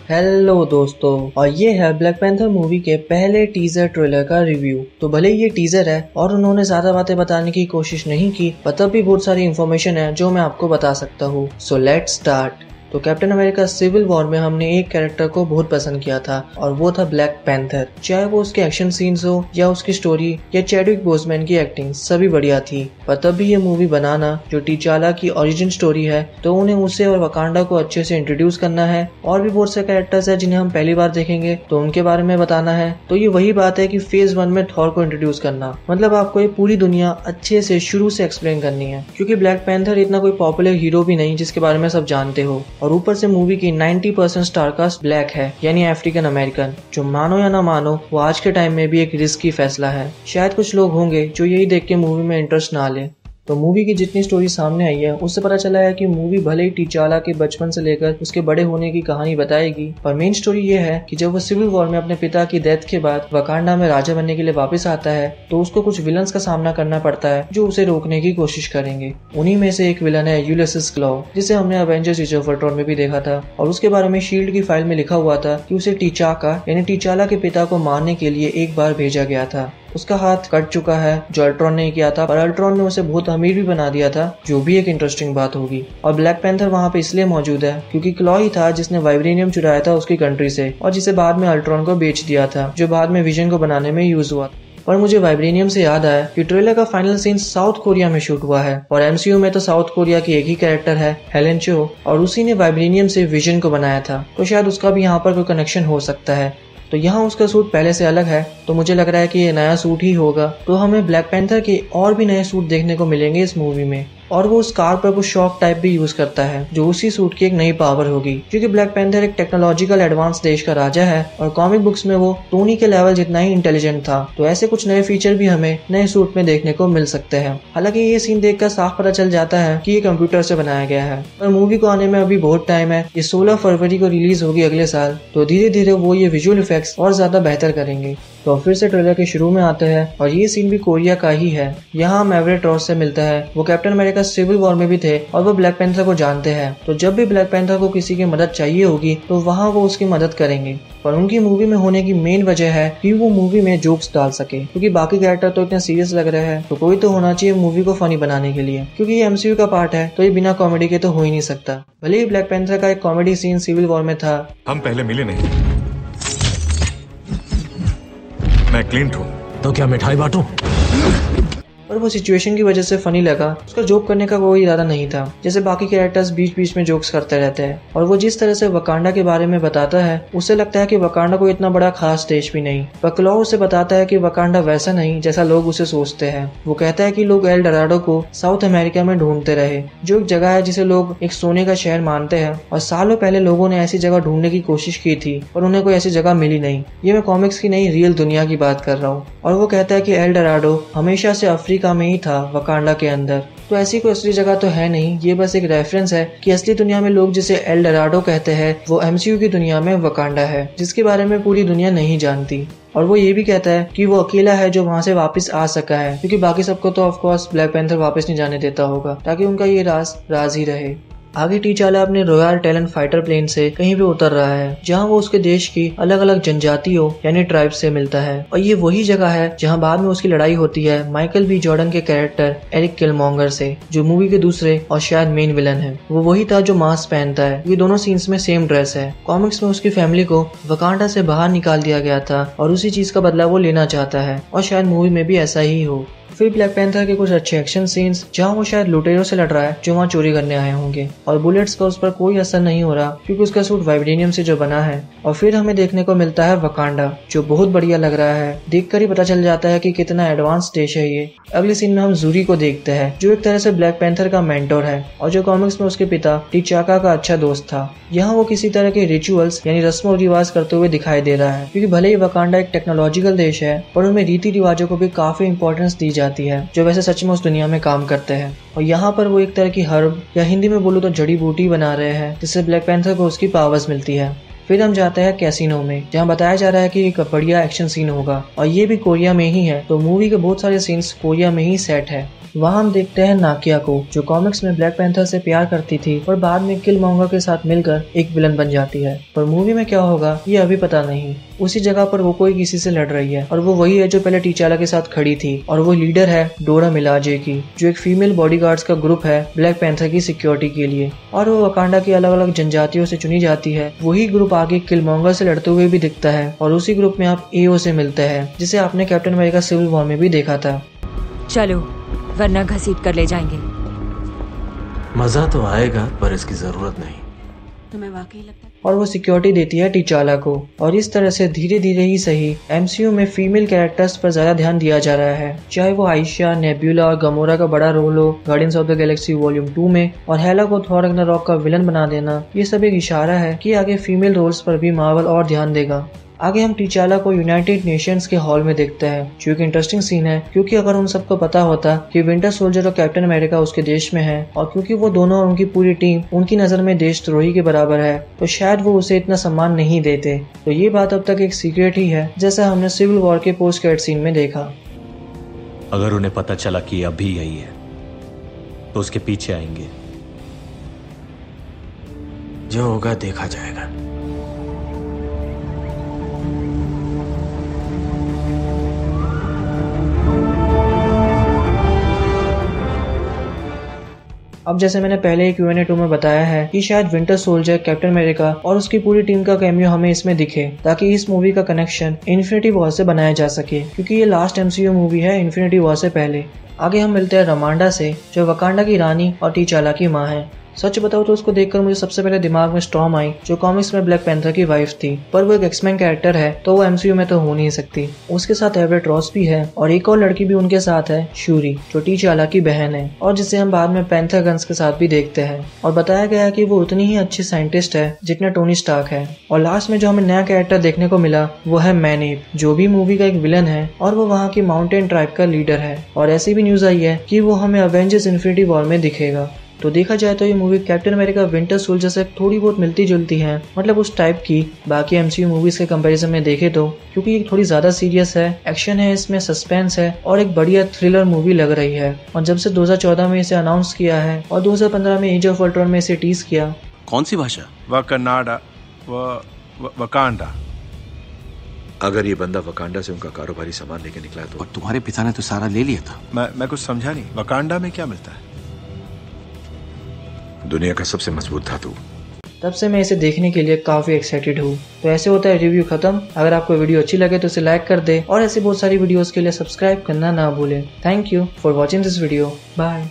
Hello दोस्तों, और ये है ब्लैक पैंथर मूवी के पहले टीजर ट्रेलर का रिव्यू। तो भले ही ये टीजर है और उन्होंने ज्यादा बातें बताने की कोशिश नहीं की, पर तब भी बहुत सारी इन्फॉर्मेशन है जो मैं आपको बता सकता हूँ। So let's start. तो कैप्टन अमेरिका सिविल वॉर में हमने एक कैरेक्टर को बहुत पसंद किया था और वो था ब्लैक पैंथर। चाहे वो उसके एक्शन सीन्स हो या उसकी स्टोरी या चैडविक बोसमैन की एक्टिंग, सभी बढ़िया थी। पर तब भी ये मूवी बनाना जो टीचाला की ओरिजिन स्टोरी है, तो उन्हें उसे और वकांडा को अच्छे से इंट्रोड्यूस करना है। और भी बहुत से कैरेक्टर्स है जिन्हें हम पहली बार देखेंगे, तो उनके बारे में बताना है। तो ये वही बात है कि फेज 1 में थॉर को इंट्रोड्यूस करना, मतलब आपको ये पूरी दुनिया अच्छे से शुरू से एक्सप्लेन करनी है। क्योंकि ब्लैक पैंथर इतना कोई पॉपुलर हीरो भी नहीं जिसके बारे में सब जानते हो, और ऊपर से मूवी की 90% स्टारकास्ट ब्लैक है, यानी अफ्रीकन अमेरिकन, जो मानो या ना मानो वो आज के टाइम में भी एक रिस्की फैसला है। शायद कुछ लोग होंगे जो यही देख के मूवी में इंटरेस्ट ना ले। तो मूवी की जितनी स्टोरी सामने आई है उससे पता चला है कि मूवी भले ही टीचाला के बचपन से लेकर उसके बड़े होने की कहानी बताएगी, पर मेन स्टोरी ये है कि जब वो सिविल वॉर में अपने पिता की डेथ के बाद वकांडा में राजा बनने के लिए वापस आता है, तो उसको कुछ विलन्स का सामना करना पड़ता है जो उसे रोकने की कोशिश करेंगे। उन्हीं में से एक विलन है यूलिसिस क्लॉ, जिसे हमने एवेंजर्स एज ऑफ अल्ट्रॉन में भी देखा था, और उसके बारे में शील्ड की फाइल में लिखा हुआ था कि उसे टीचाका यानी टीचाला के पिता को मारने के लिए एक बार भेजा गया था। उसका हाथ कट चुका है जो अल्ट्रॉन ने किया था, पर अल्ट्रॉन ने उसे बहुत अमीर भी बना दिया था, जो भी एक इंटरेस्टिंग बात होगी। और ब्लैक पैंथर वहाँ पे इसलिए मौजूद है क्योंकि क्लॉ ही था जिसने वाइब्रेनियम चुराया था उसकी कंट्री से, और जिसे बाद में अल्ट्रॉन को बेच दिया था, जो बाद में विजन को बनाने में यूज हुआ। पर मुझे वाइब्रेनियम से याद आया कि ट्रेलर का फाइनल सीन साउथ कोरिया में शूट हुआ है, और एमसीयू में तो साउथ कोरिया की एक ही कैरेक्टर है, हेलेन चो, और उसी ने वाइब्रेनियम से विजन को बनाया था, तो शायद उसका भी यहाँ पर कोई कनेक्शन हो सकता है। तो यहाँ उसका सूट पहले से अलग है, तो मुझे लग रहा है कि ये नया सूट ही होगा। तो हमें ब्लैक पैंथर के और भी नए सूट देखने को मिलेंगे इस मूवी में, और वो स्कार पर कुछ शॉक टाइप भी यूज करता है जो उसी सूट की एक नई पावर होगी। क्योंकि ब्लैक पैंथर एक टेक्नोलॉजिकल एडवांस देश का राजा है और कॉमिक बुक्स में वो टोनी के लेवल जितना ही इंटेलिजेंट था, तो ऐसे कुछ नए फीचर भी हमें नए सूट में देखने को मिल सकते हैं। हालांकि ये सीन देखकर साफ पता चल जाता है कि ये कंप्यूटर से बनाया गया है, पर मूवी को आने में अभी बहुत टाइम है। ये 16 फरवरी को रिलीज होगी अगले साल, तो धीरे धीरे वो ये विजुअल इफेक्ट्स और ज्यादा बेहतर करेंगे। तो फिर से ट्रेलर के शुरू में आते हैं, और ये सीन भी कोरिया का ही है। यहाँ हम एवरेट रॉस से मिलता है, वो कैप्टन अमेरिका सिविल वॉर में भी थे और वो ब्लैक पैंथर को जानते हैं। तो जब भी ब्लैक पैंथर को किसी की मदद चाहिए होगी तो वहाँ वो उसकी मदद करेंगे। पर उनकी मूवी में होने की मेन वजह है कि वो मूवी में जोक्स डाल सके, क्योंकि बाकी कैरेक्टर तो इतने सीरियस लग रहे हैं, तो कोई तो होना चाहिए मूवी को फनी बनाने के लिए। क्योंकि ये एमसीयू का पार्ट है, तो ये बिना कॉमेडी के तो हो ही नहीं सकता। भले ही ब्लैक पैंथर का एक कॉमेडी सीन सिविल वॉर में था। हम पहले मिले नहीं, मैं क्लिंट हूँ, तो क्या मिठाई बांटूं? पर वो सिचुएशन की वजह से फनी लगा, उसका जोक करने का कोई इरादा नहीं था। जैसे बाकी कैरेक्टर्स बीच बीच में जोक्स करते रहते हैं, और वो जिस तरह से वकांडा के बारे में बताता है उससे लगता है कि वकांडा को इतना बड़ा खास देश भी नहीं। पर क्लॉ उसे बताता है कि वकांडा वैसा नहीं जैसा लोग उसे सोचते हैं। वो कहता है कि लोग एल डोराडो को साउथ अमेरिका में ढूंढते रहे, जो एक जगह है जिसे लोग एक सोने का शहर मानते हैं, और सालों पहले लोगों ने ऐसी जगह ढूंढने की कोशिश की थी पर उन्हें कोई ऐसी जगह मिली नहीं। ये मैं कॉमिक्स की नहीं, रियल दुनिया की बात कर रहा हूँ। और वो कहता है कि एल डोराडो हमेशा से अफ्रीका में ही था, वकांडा के अंदर। तो ऐसी कोई असली जगह तो है नहीं, ये बस एक रेफरेंस है कि असली दुनिया में लोग जिसे एल डोराडो कहते हैं वो एमसीयू की दुनिया में वकांडा है, जिसके बारे में पूरी दुनिया नहीं जानती। और वो ये भी कहता है कि वो अकेला है जो वहाँ से वापस आ सका है, क्योंकि बाकी सबको तो ऑफ कोर्स ब्लैक पैंथर वापस नहीं जाने देता होगा, ताकि उनका ये राज ही रहे। आगे टीचाला अपने रॉयल टैलेंट फाइटर प्लेन से कहीं पे उतर रहा है जहां वो उसके देश की अलग अलग जनजातियों यानी ट्राइब से मिलता है, और ये वही जगह है जहां बाद में उसकी लड़ाई होती है माइकल बी जॉर्डन के कैरेक्टर एरिक किलमॉन्गर से, जो मूवी के दूसरे और शायद मेन विलन है। वो वही था जो मास्क पहनता है। ये दोनों सीन्स में सेम ड्रेस है। कॉमिक्स में उसकी फैमिली को वकांडा से बाहर निकाल दिया गया था और उसी चीज का बदला वो लेना चाहता है, और शायद मूवी में भी ऐसा ही हो। फिर ब्लैक पैंथर के कुछ अच्छे एक्शन सीन्स जहां वो शायद लुटेरों से लड़ रहा है जो वहाँ चोरी करने आए होंगे, और बुलेट्स का उस पर कोई असर नहीं हो रहा क्योंकि उसका सूट वाइब्रेनियम से जो बना है। और फिर हमें देखने को मिलता है वकांडा, जो बहुत बढ़िया लग रहा है। देखकर ही पता चल जाता है कि कितना एडवांस देश है ये। अगले सीन में हम जूरी को देखते हैं, जो एक तरह से ब्लैक पैंथर का मेंटोर है और जो कॉमिक्स में उसके पिता टीचाका का अच्छा दोस्त था। यहाँ वो किसी तरह के रिचुअल्स यानी रस्म और रिवाज करते हुए दिखाई दे रहा है, क्योंकि भले ही वकांडा एक टेक्नोलॉजिकल देश है पर उनमें रीति रिवाजों को भी काफी इंपॉर्टेंस दी जाती है, जो वैसे सच में उस दुनिया में काम करते हैं। और यहाँ पर वो एक तरह की हर्ब या हिंदी में बोलूं तो जड़ी बूटी बना रहे हैं, जिससे ब्लैक पैंथर को उसकी पावर्स मिलती है। फिर हम जाते हैं कैसीनो में, जहाँ बताया जा रहा है कि एक बढ़िया एक्शन सीन होगा और ये भी कोरिया में ही है। तो मूवी के बहुत सारे सीन्स कोरिया में ही सेट है। वहाँ हम देखते हैं नाकिया को, जो कॉमिक्स में ब्लैक पैंथर से प्यार करती थी और बाद में किलमॉन्गर के साथ मिलकर एक विलन बन जाती है। पर मूवी में क्या होगा ये अभी पता नहीं। उसी जगह पर वो कोई किसी से लड़ रही है और वो वही है जो पहले टीचाला के साथ खड़ी थी, और वो लीडर है डोरा मिलाजे की, जो एक फीमेल बॉडीगार्ड्स का ग्रुप है ब्लैक पैंथर की सिक्योरिटी के लिए। और वो वकांडा की अलग अलग जनजातियों से चुनी जाती है। वही ग्रुप आगे किलमॉन्गर से लड़ते हुए भी दिखता है और उसी ग्रुप में आप एओ से मिलते हैं, जिसे आपने कैप्टन अमेरिका सिविल वॉर में भी देखा था। चलो वरना घसीट कर ले जाएंगे। मजा तो आएगा पर इसकी जरूरत नहीं। तुम्हें वाकई लगता है? और वो सिक्योरिटी देती है टीचाला को। और इस तरह से धीरे धीरे ही सही एमसीयू में फीमेल कैरेक्टर्स पर ज्यादा ध्यान दिया जा रहा है, चाहे वो आयशा, नेब्यूला और गमोरा का बड़ा रोल हो guardians of the Galaxy volume 2 में, और हेला को थॉर रग्नारॉक का विलन बना देना। ये सब एक इशारा है कि आगे फीमेल रोल्स पर भी मार्वल और ध्यान देगा। आगे हम टीचाला को यूनाइटेड नेशंस के हॉल में देखते हैं, जो एक इंटरेस्टिंग सीन है, क्योंकि अगर उन सबको पता होता कि विंटर सोल्जर और कैप्टन अमेरिका उसके देश में है, और क्योंकि वो दोनों और उनकी पूरी टीम उनकी नजर में देशद्रोही के बराबर है, तो शायद वो उसे इतना सम्मान नहीं देते। तो ये बात अब तक एक सीक्रेट ही है, जैसा हमने सिविल वॉर के पोस्ट क्रेडिट सीन में देखा। अगर उन्हें पता चला कि अभी यही है तो उसके पीछे आएंगे। जो होगा देखा जाएगा। अब जैसे मैंने पहले ही Q&A 2 में बताया है कि शायद विंटर सोल्जर, कैप्टन अमेरिका और उसकी पूरी टीम का कैमियो हमें इसमें दिखे, ताकि इस मूवी का कनेक्शन इन्फिनिटी वॉर से बनाया जा सके, क्योंकि ये लास्ट MCU मूवी है इन्फिनिटी वॉर से पहले। आगे हम मिलते हैं रमांडा से, जो वकांडा की रानी और टीचाला की माँ है। सच बताओ तो उसको देखकर मुझे सबसे पहले दिमाग में स्टॉर्म आई, जो कॉमिक्स में ब्लैक पैंथर की वाइफ थी, पर वो एक एक्समैन कैरेक्टर है तो वो MCU में तो हो नहीं सकती। उसके साथ एवरेट रॉस भी है और एक और लड़की भी उनके साथ है, शूरी, जो टीचाला की बहन है और जिसे हम बाद में पैंथर गन्स के साथ भी देखते हैं। और बताया गया है कि वो उतनी ही अच्छी साइंटिस्ट है जितना टोनी स्टार्क है। और लास्ट में जो हमें नया कैरेक्टर देखने को मिला वो है मैनेप, जो भी मूवी का एक विलन है और वो वहाँ की माउंटेन ट्राइब का लीडर है। और ऐसी भी न्यूज आई है कि वो हमें अवेंजर्स इन्फिनिटी वॉर में दिखेगा। तो देखा जाए तो ये movie captain America winter soldier से थोड़ी बहुत मिलती जुलती है, मतलब उस टाइप की, बाकी MCU मूवीज के कंपैरिजन में देखे तो, क्योंकि ये थोड़ी ज्यादा सीरियस है, एक्शन है इसमें, सस्पेंस है और एक बढ़िया थ्रिलर मूवी लग रही है। और जब से 2014 में इसे अनाउंस किया है और 2015 में एज ऑफ अल्ट्रॉन में इसे टीज किया। कौन सी भाषा? वकांडा। अगर ये बंदा वकांडा से उनका कारोबारी सामान लेके निकला तो। और तुम्हारे पिता ने तो सारा ले लिया था। मैं कुछ समझा नहीं। वकांडा में क्या मिलता है? दुनिया का सबसे मजबूत धातु। तब से मैं इसे देखने के लिए काफी एक्साइटेड हूँ। तो ऐसे होता है रिव्यू खत्म। अगर आपको वीडियो अच्छी लगे तो इसे लाइक कर दे और ऐसी बहुत सारी वीडियोस के लिए सब्सक्राइब करना ना भूलें। Thank you for watching this video. Bye.